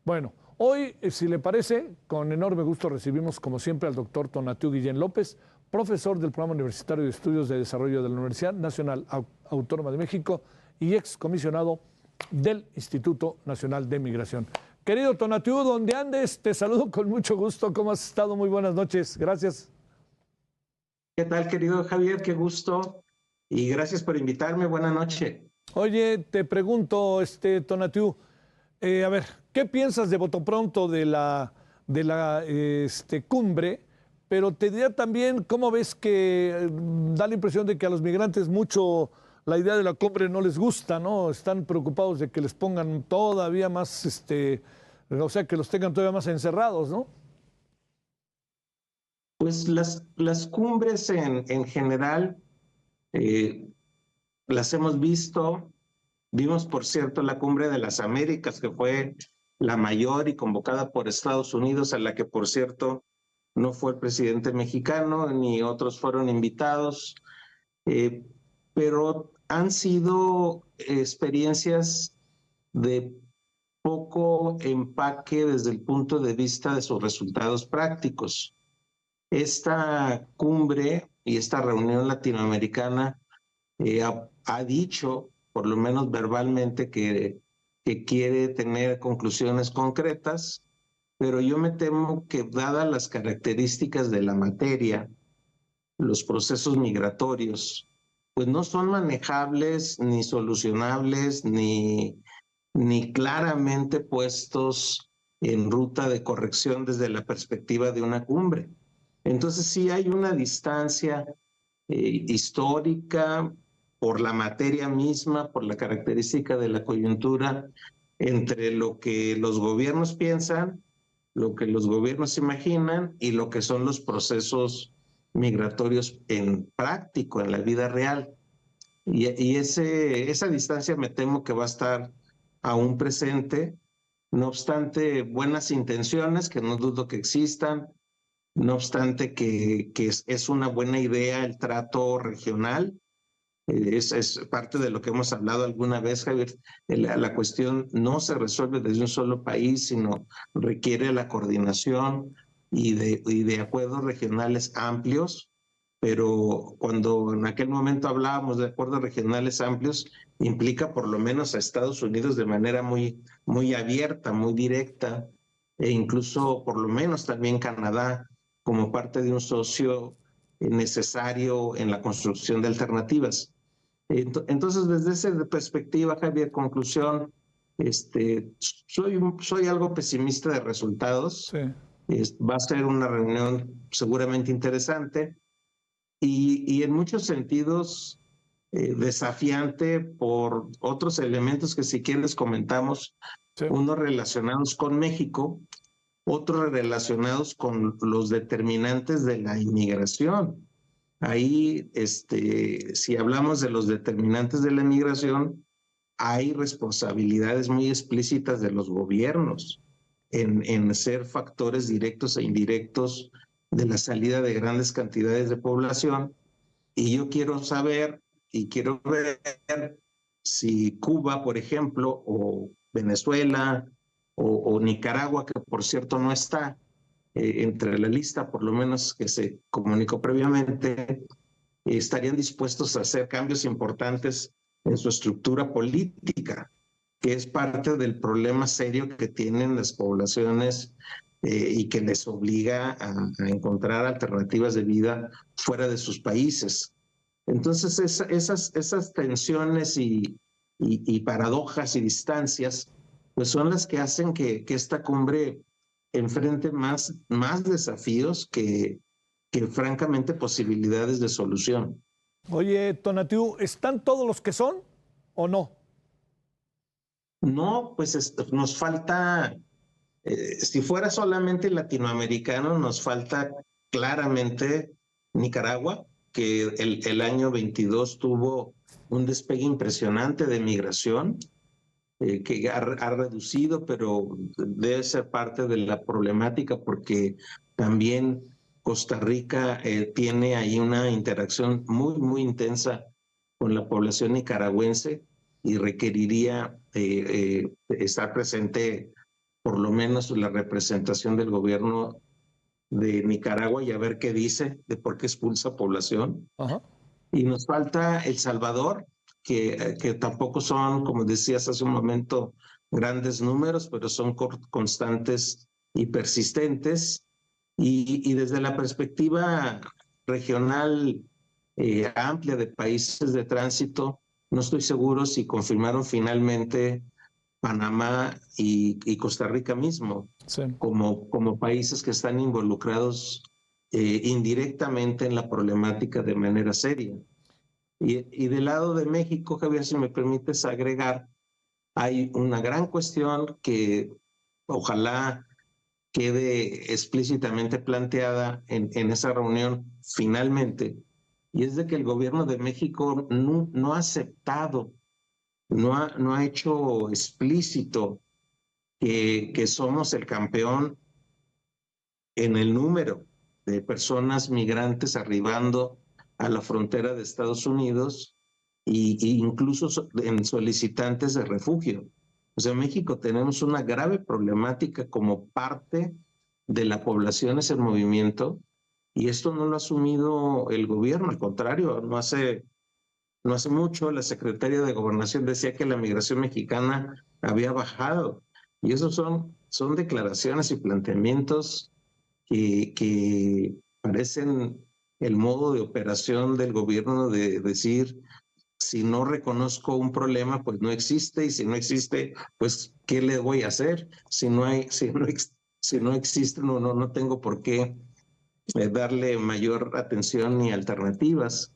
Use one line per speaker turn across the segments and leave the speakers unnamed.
Bueno, hoy, si le parece, con enorme gusto recibimos, como siempre, al doctor Tonatiuh Guillén López, profesor del Programa Universitario de Estudios de Desarrollo de la Universidad Nacional Autónoma de México y excomisionado del Instituto Nacional de Migración. Querido Tonatiuh, donde andes, te saludo con mucho gusto. ¿Cómo has estado? Muy buenas noches. Gracias.
¿Qué tal, querido Javier? Qué gusto y gracias por invitarme. Buenas noches.
Oye, te pregunto, Tonatiuh, a ver, ¿qué piensas de bote pronto de la cumbre? Pero te diría también, ¿cómo ves que da la impresión de que a los migrantes mucho la idea de la cumbre no les gusta, ¿no? Están preocupados de que les pongan todavía más, o sea, que los tengan todavía más encerrados, ¿no?
Pues las cumbres en general eh, las hemos visto. Vimos, por cierto, la Cumbre de las Américas, que fue la mayor y convocada por Estados Unidos, a la que, por cierto, no fue el presidente mexicano ni otros fueron invitados, eh, pero han sido experiencias de poco empaque desde el punto de vista de sus resultados prácticos. Esta cumbre y esta reunión latinoamericana ha dicho, por lo menos verbalmente, que quiere tener conclusiones concretas, pero yo me temo que dadas las características de la materia, los procesos migratorios, pues no son manejables ni solucionables ni claramente puestos en ruta de corrección desde la perspectiva de una cumbre. Entonces sí hay una distancia histórica por la materia misma, por la característica de la coyuntura, entre lo que los gobiernos piensan, lo que los gobiernos imaginan y lo que son los procesos migratorios en práctico, en la vida real. Esa distancia me temo que va a estar aún presente, no obstante buenas intenciones, que no dudo que existan, no obstante que es una buena idea el trato regional. Es parte de lo que hemos hablado alguna vez, Javier. La cuestión no se resuelve desde un solo país, sino requiere la coordinación y de acuerdos regionales amplios. Pero cuando en aquel momento hablábamos de acuerdos regionales amplios, implica por lo menos a Estados Unidos de manera muy abierta, muy directa, e incluso por lo menos también Canadá como parte de un socio necesario en la construcción de alternativas. Entonces, desde esa perspectiva, Javier, conclusión, soy algo pesimista de resultados.
Sí.
Va a ser una reunión seguramente interesante y en muchos sentidos desafiante por otros elementos que si quieres comentamos,
Sí.
unos relacionados con México, otros relacionados con los determinantes de la inmigración. Ahí, si hablamos de los determinantes de la migración, hay responsabilidades muy explícitas de los gobiernos en ser factores directos e indirectos de la salida de grandes cantidades de población. Y yo quiero saber y quiero ver si Cuba, por ejemplo, o Venezuela o Nicaragua, que por cierto no está entre la lista, por lo menos que se comunicó previamente, estarían dispuestos a hacer cambios importantes en su estructura política, que es parte del problema serio que tienen las poblaciones y que les obliga a encontrar alternativas de vida fuera de sus países. Entonces, esas tensiones y paradojas y distancias, pues son las que hacen que esta cumbre enfrente más desafíos que francamente posibilidades de solución.
Oye, Tonatiuh, ¿están todos los que son o no?
No, pues nos falta, si fuera solamente latinoamericano, nos falta claramente Nicaragua, que el año 22 tuvo un despegue impresionante de migración, que ha reducido, pero debe ser parte de la problemática porque también Costa Rica tiene ahí una interacción muy intensa con la población nicaragüense y requeriría estar presente por lo menos la representación del gobierno de Nicaragua y a ver qué dice de por qué expulsa población.
Ajá.
Y nos falta El Salvador, que tampoco son, como decías hace un momento, grandes números, pero son constantes y persistentes. Y desde la perspectiva regional amplia de países de tránsito, no estoy seguro si confirmaron finalmente Panamá y Costa Rica mismo
Sí.
como países que están involucrados indirectamente en la problemática de manera seria. Y del lado de México, Javier, si me permites agregar, hay una gran cuestión que ojalá quede explícitamente planteada en esa reunión finalmente, y es de que el gobierno de México no ha aceptado, no ha hecho explícito que somos el campeón en el número de personas migrantes arribando a la frontera de Estados Unidos y incluso en solicitantes de refugio. O sea, en México tenemos una grave problemática como parte de la población en movimiento, y esto no lo ha asumido el gobierno, al contrario, no hace mucho la secretaria de Gobernación decía que la migración mexicana había bajado, y esos son declaraciones y planteamientos que parecen el modo de operación del gobierno de decir, si no reconozco un problema, pues no existe, y si no existe, pues ¿qué le voy a hacer? Si no existe, no tengo por qué darle mayor atención ni alternativas.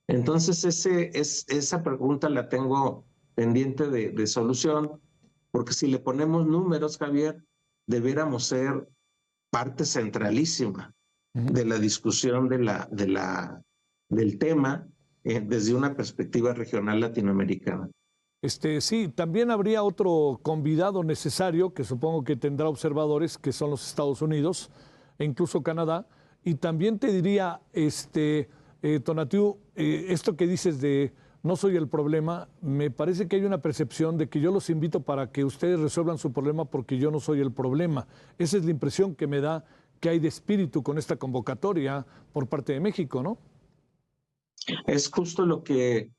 Entonces, esa pregunta la tengo pendiente de solución, porque si le ponemos números, Javier, debiéramos ser parte centralísima de la discusión del tema desde una perspectiva regional latinoamericana.
Sí, también habría otro convidado necesario, que supongo que tendrá observadores, que son los Estados Unidos e incluso Canadá. Y también te diría, Tonatiuh, esto que dices de no soy el problema, me parece que hay una percepción de que yo los invito para que ustedes resuelvan su problema porque yo no soy el problema. Esa es la impresión que me da que hay de espíritu con esta convocatoria por parte de México, ¿no?
Es justo lo que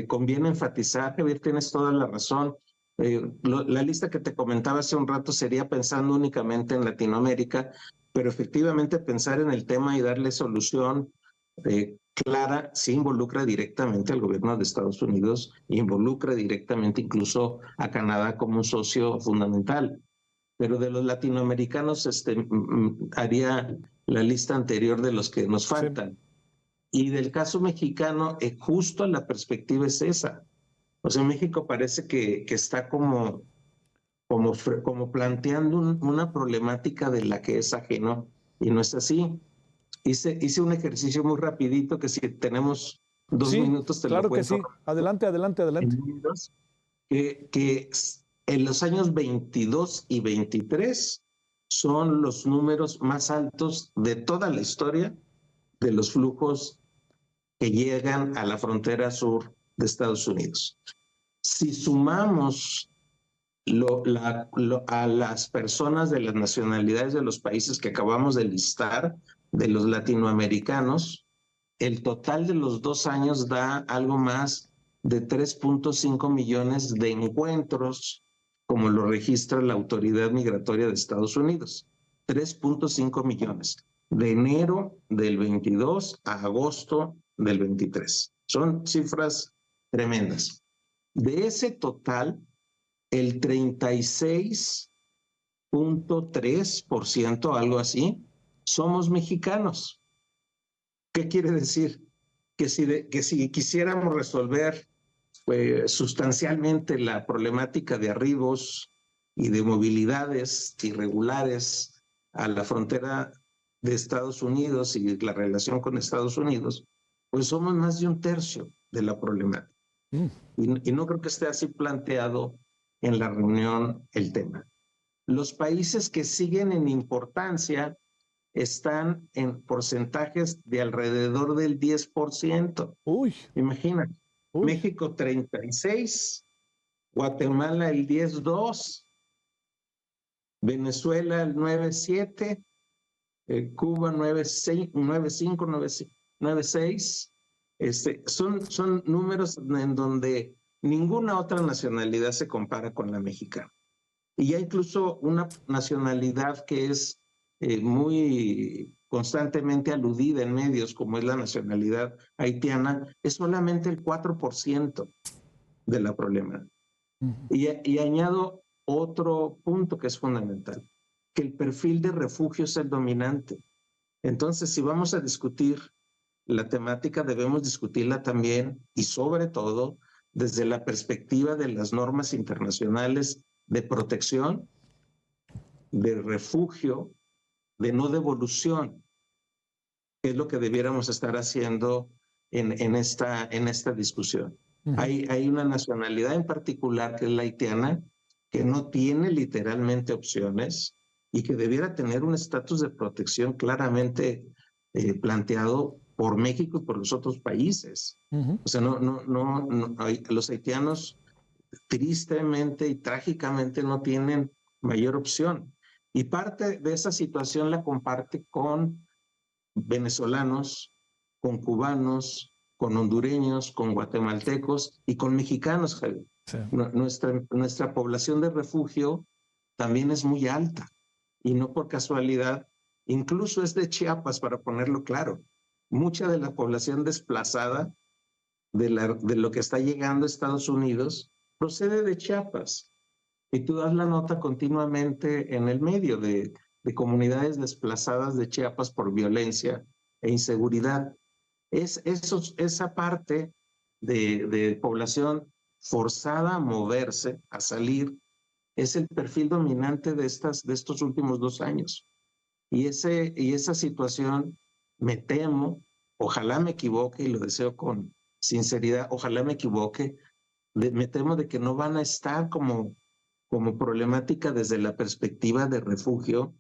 conviene enfatizar, Javier, tienes toda la razón. La lista que te comentaba hace un rato sería pensando únicamente en Latinoamérica, pero efectivamente pensar en el tema y darle solución clara sí involucra directamente al gobierno de Estados Unidos, involucra directamente incluso a Canadá como un socio fundamental. Pero de los latinoamericanos haría la lista anterior de los que nos
Sí.
faltan. Y del caso mexicano, justo la perspectiva es esa. O sea, México parece que está como planteando una problemática de la que es ajeno, y no es así. Hice un ejercicio muy rapidito que si tenemos 2 minutos te lo
Claro que
cuento.
sí. Adelante, adelante, adelante.
Que en los años 22 y 23 son los números más altos de toda la historia de los flujos que llegan a la frontera sur de Estados Unidos. Si sumamos a las personas de las nacionalidades de los países que acabamos de listar, de los latinoamericanos, el total de los 2 años da algo más de 3.5 millones de encuentros, como lo registra la Autoridad Migratoria de Estados Unidos. 3.5 millones, de enero del 22 a agosto del 23. Son cifras tremendas. De ese total, el 36.3%, algo así, somos mexicanos. ¿Qué quiere decir? Que si quisiéramos resolver sustancialmente la problemática de arribos y de movilidades irregulares a la frontera de Estados Unidos y la relación con Estados Unidos, pues somos más de un tercio de la problemática. Y no creo que esté así planteado en la reunión el tema. Los países que siguen en importancia están en porcentajes de alrededor del 10%.
Uy,
Imagínate,
uy.
México 36, Guatemala el 10.2, Venezuela el 9.7, Cuba 9.5, 9.6. Son números en donde ninguna otra nacionalidad se compara con la mexicana. Y ya incluso una nacionalidad que es muy constantemente aludida en medios, como es la nacionalidad haitiana, es solamente el 4% de la problemática. Y añado otro punto que es fundamental, que el perfil de refugio es el dominante. Entonces, si vamos a discutir la temática, debemos discutirla también y sobre todo desde la perspectiva de las normas internacionales de protección, de refugio, de no devolución, que es lo que debiéramos estar haciendo en esta discusión. Hay una nacionalidad en particular que es la haitiana, que no tiene literalmente opciones y que debiera tener un estatus de protección claramente planteado por México y por los otros países. O sea, los haitianos tristemente y trágicamente no tienen mayor opción. Y parte de esa situación la comparte con venezolanos, con cubanos, con hondureños, con guatemaltecos y con mexicanos, Javier. Sí. Nuestra población de refugio también es muy alta y no por casualidad, incluso es de Chiapas, para ponerlo claro. Mucha de la población desplazada de lo que está llegando a Estados Unidos procede de Chiapas. Y tú das la nota continuamente en el medio de comunidades desplazadas de Chiapas por violencia e inseguridad. Esa parte de población forzada a moverse, a salir, es el perfil dominante de estos últimos 2 años. Y esa situación, me temo, ojalá me equivoque y lo deseo con sinceridad, ojalá me equivoque, me temo de que no van a estar como problemática desde la perspectiva de refugio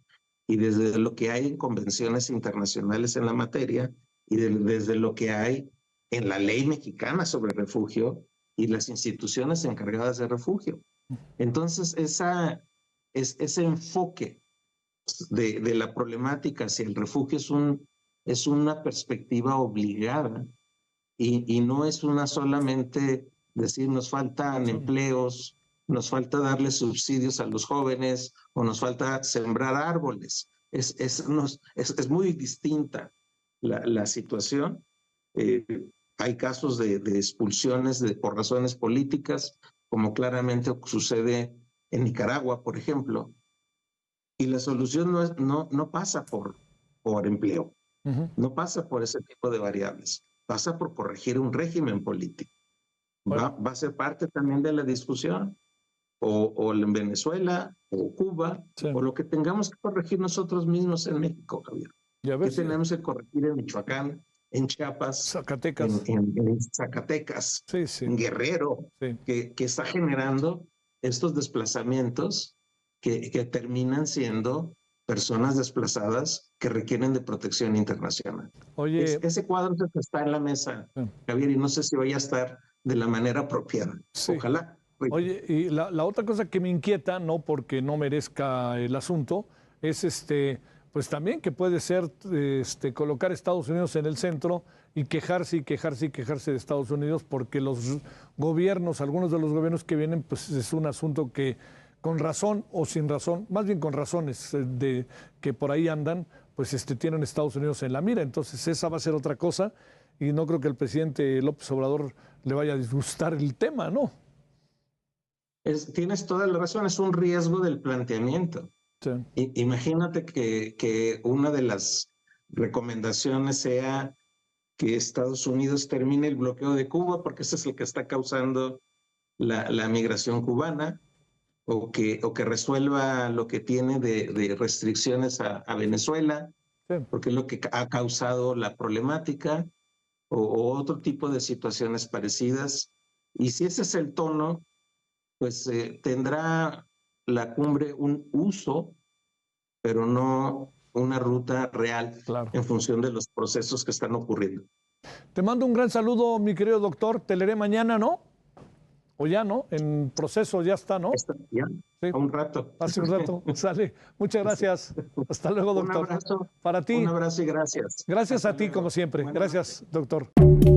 y desde lo que hay en convenciones internacionales en la materia y desde lo que hay en la ley mexicana sobre refugio y las instituciones encargadas de refugio. Entonces, ese enfoque de la problemática hacia el refugio es una perspectiva obligada y no es una solamente decir nos faltan empleos, nos falta darle subsidios a los jóvenes o nos falta sembrar árboles. Es muy distinta la situación. Hay casos de expulsiones por razones políticas, como claramente sucede en Nicaragua, por ejemplo. Y la solución no pasa por empleo, no pasa por ese tipo de variables, pasa por corregir un régimen político. Va a ser parte también de la discusión, o en Venezuela, o Cuba, sí, o lo que tengamos que corregir nosotros mismos en México, Javier. ¿Qué tenemos que corregir en Michoacán, en Chiapas,
Zacatecas,
en Zacatecas,
sí, sí,
en Guerrero, sí, que está generando estos desplazamientos que terminan siendo personas desplazadas que requieren de protección internacional?
Oye,
ese cuadro está en la mesa, Javier, y no sé si vaya a estar de la manera apropiada. Sí. Ojalá.
Oye, y la otra cosa que me inquieta, no porque no merezca el asunto, es pues también que puede ser colocar a Estados Unidos en el centro y quejarse de Estados Unidos, porque los gobiernos, algunos de los gobiernos que vienen, pues es un asunto que con razón o sin razón, más bien con razones de que por ahí andan, pues tienen Estados Unidos en la mira. Entonces esa va a ser otra cosa y no creo que el presidente López Obrador le vaya a disgustar el tema, ¿no?
Tienes toda la razón, es un riesgo del planteamiento. Sí. Imagínate que una de las recomendaciones sea que Estados Unidos termine el bloqueo de Cuba, porque ese es el que está causando la migración cubana, o que resuelva lo que tiene de restricciones a Venezuela, sí, porque es lo que ha causado la problemática, o otro tipo de situaciones parecidas. Y si ese es el tono, pues tendrá la cumbre un uso, pero no una ruta real, claro, en función de los procesos que están ocurriendo.
Te mando un gran saludo, mi querido doctor. Te leeré mañana, ¿no? O ya, ¿no? En proceso ya está, ¿no?
Ya,
Sí.
a un rato.
Hace un rato. Sale. Muchas gracias. Hasta luego, doctor.
Un abrazo.
Para ti.
Un abrazo y gracias.
Gracias
Hasta
a ti,
luego.
como siempre.
Buenas
Gracias,
noches.
doctor.